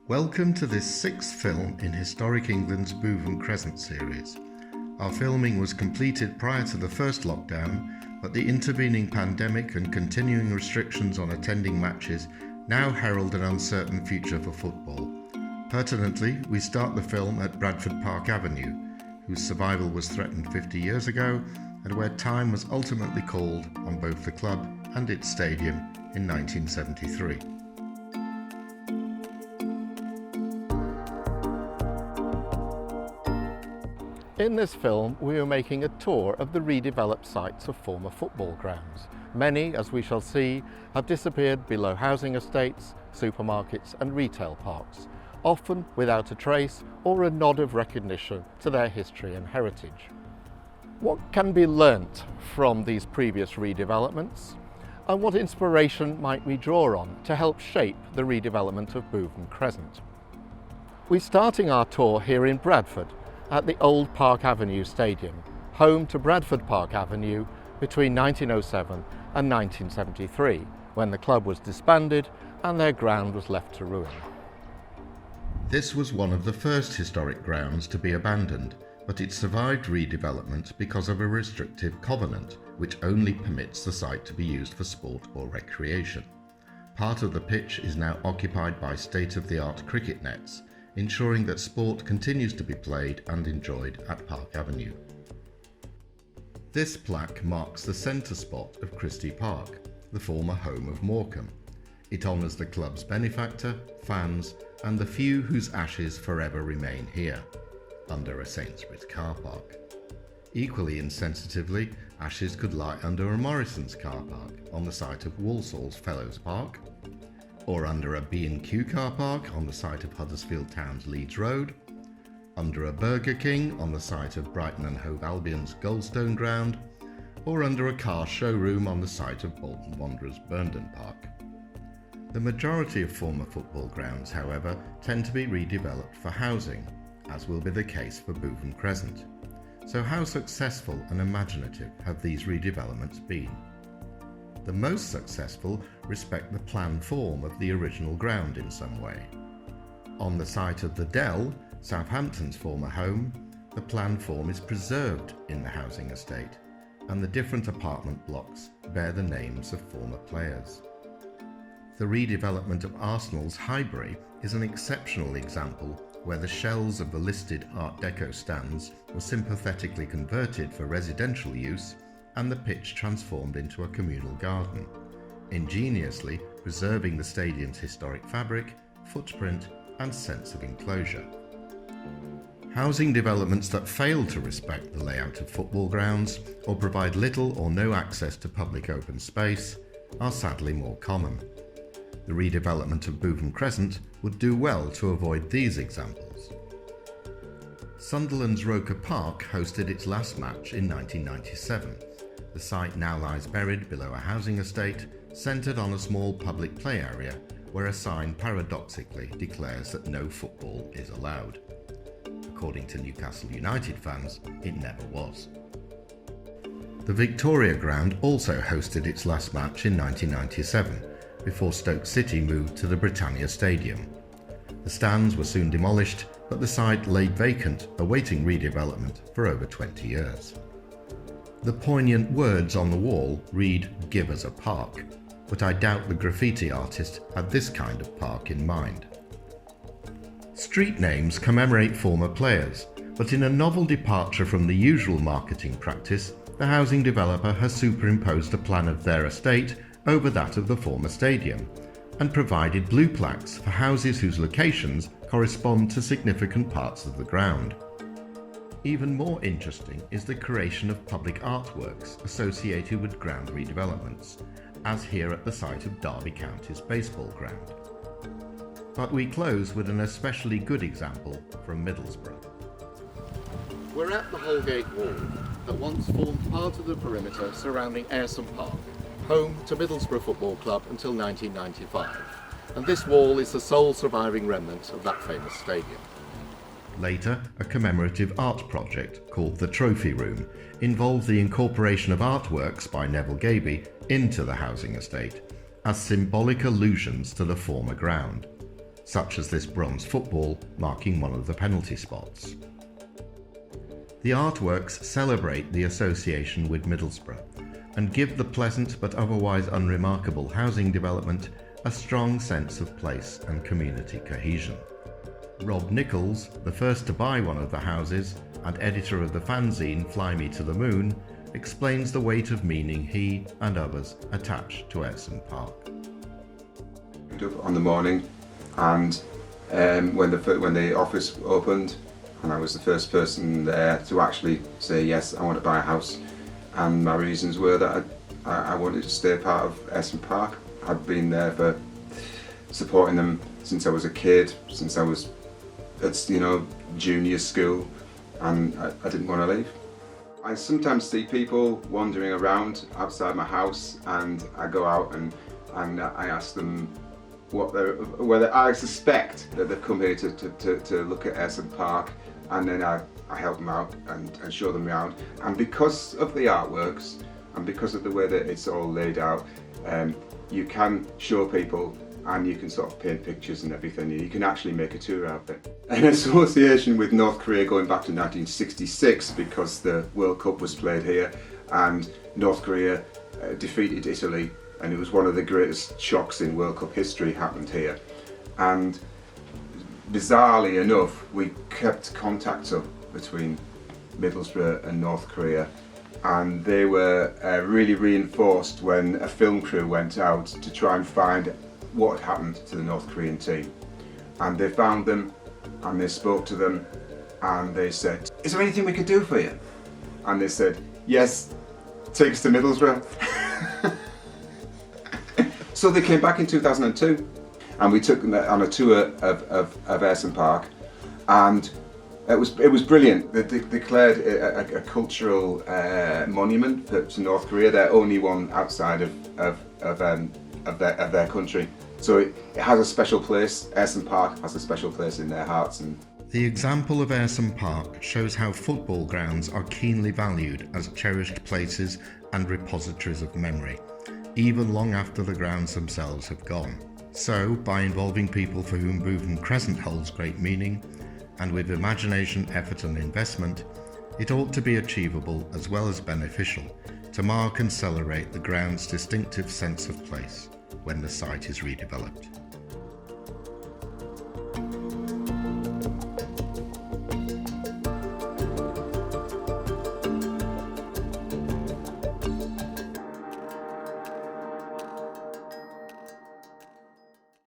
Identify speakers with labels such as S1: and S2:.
S1: Welcome to this sixth film in Historic England's Bootham Crescent series. Our filming was completed prior to the first lockdown, but the intervening pandemic and continuing restrictions on attending matches now herald an uncertain future for football. Pertinently, we start the film at Bradford Park Avenue, whose survival was threatened 50 years ago and where time was ultimately called on both the club and its stadium in 1973.
S2: In this film, we are making a tour of the redeveloped sites of former football grounds. Many, as we shall see, have disappeared below housing estates, supermarkets and retail parks, often without a trace or a nod of recognition to their history and heritage. What can be learnt from these previous redevelopments? And what inspiration might we draw on to help shape the redevelopment of Bootham Crescent? We're starting our tour here in Bradford, at the old Park Avenue Stadium, home to Bradford Park Avenue between 1907 and 1973, when the club was disbanded and their ground was left to ruin.
S1: This was one of the first historic grounds to be abandoned, but it survived redevelopment because of a restrictive covenant which only permits the site to be used for sport or recreation. Part of the pitch is now occupied by state-of-the-art cricket nets, ensuring that sport continues to be played and enjoyed at Park Avenue. This plaque marks the centre spot of Christie Park, the former home of Morecambe. It honours the club's benefactor, fans and the few whose ashes forever remain here, under a Sainsbury's car park. Equally insensitively, ashes could lie under a Morrison's car park on the site of Walsall's Fellows Park, or under a B&Q car park on the site of Huddersfield Town's Leeds Road, under a Burger King on the site of Brighton and Hove Albion's Goldstone Ground, or under a car showroom on the site of Bolton Wanderers Burnden Park. The majority of former football grounds, however, tend to be redeveloped for housing, as will be the case for Bootham Crescent. So how successful and imaginative have these redevelopments been? The most successful respect the plan form of the original ground in some way. On the site of the Dell, Southampton's former home, the plan form is preserved in the housing estate, and the different apartment blocks bear the names of former players. The redevelopment of Arsenal's Highbury is an exceptional example where the shells of the listed Art Deco stands were sympathetically converted for residential use and the pitch transformed into a communal garden, ingeniously preserving the stadium's historic fabric, footprint and sense of enclosure. Housing developments that fail to respect the layout of football grounds or provide little or no access to public open space are sadly more common. The redevelopment of Bootham Crescent would do well to avoid these examples. Sunderland's Roker Park hosted its last match in 1997. The site now lies buried below a housing estate, centred on a small public play area where a sign paradoxically declares that no football is allowed. According to Newcastle United fans, it never was. The Victoria Ground also hosted its last match in 1997, before Stoke City moved to the Britannia Stadium. The stands were soon demolished, but the site lay vacant, awaiting redevelopment for over 20 years. The poignant words on the wall read, "Give us a park," but I doubt the graffiti artist had this kind of park in mind. Street names commemorate former players, but in a novel departure from the usual marketing practice, the housing developer has superimposed a plan of their estate over that of the former stadium, and provided blue plaques for houses whose locations correspond to significant parts of the ground. Even more interesting is the creation of public artworks associated with ground redevelopments, as here at the site of Derby County's baseball ground. But we close with an especially good example from Middlesbrough.
S2: We're at the Holgate Wall that once formed part of the perimeter surrounding Ayresome Park, home to Middlesbrough Football Club until 1995, and this wall is the sole surviving remnant of that famous stadium.
S1: Later, a commemorative art project called the Trophy Room involved the incorporation of artworks by Neville Gaby into the housing estate as symbolic allusions to the former ground. such as this bronze football marking one of the penalty spots. The artworks celebrate the association with Middlesbrough and give the pleasant but otherwise unremarkable housing development a strong sense of place and community cohesion. Rob Nichols, the first to buy one of the houses and editor of the fanzine Fly Me to the Moon, explains the weight of meaning he and others attach to Ayresome Park.
S3: Up on the morning, and when the office opened, and I was the first person there to actually say yes, I want to buy a house, and my reasons were that I wanted to stay part of Ayresome Park. I'd been there for supporting them since I was a kid, since I was at junior school, and I didn't want to leave. I sometimes see people wandering around outside my house, and I go out and I ask them whether I suspect that they've come here to look at Ayresome Park, and then I help them out and show them around. And because of the artworks and because of the way that it's all laid out, you can show people and you can sort of paint pictures and everything, and you can actually make a tour out there. An association with North Korea going back to 1966, because the World Cup was played here and North Korea defeated Italy, and it was one of the greatest shocks in World Cup history happened here. And bizarrely enough, we kept contact up between Middlesbrough and North Korea, and they were really reinforced when a film crew went out to try and find what had happened to the North Korean team. And they found them, and they spoke to them, and they said, "Is there anything we could do for you?" And they said, "Yes, take us to Middlesbrough." So they came back in 2002, and we took them on a tour of Ayresome Park, and it was brilliant. They declared a cultural monument to North Korea, their only one outside of their country. So it has a special place. Ayresome Park has a special place in their hearts. And
S1: the example of Ayresome Park shows how football grounds are keenly valued as cherished places and repositories of memory, even long after the grounds themselves have gone. So, by involving people for whom Bootham Crescent holds great meaning, and with imagination, effort and investment, it ought to be achievable as well as beneficial to mark and celebrate the ground's distinctive sense of place when the site is redeveloped.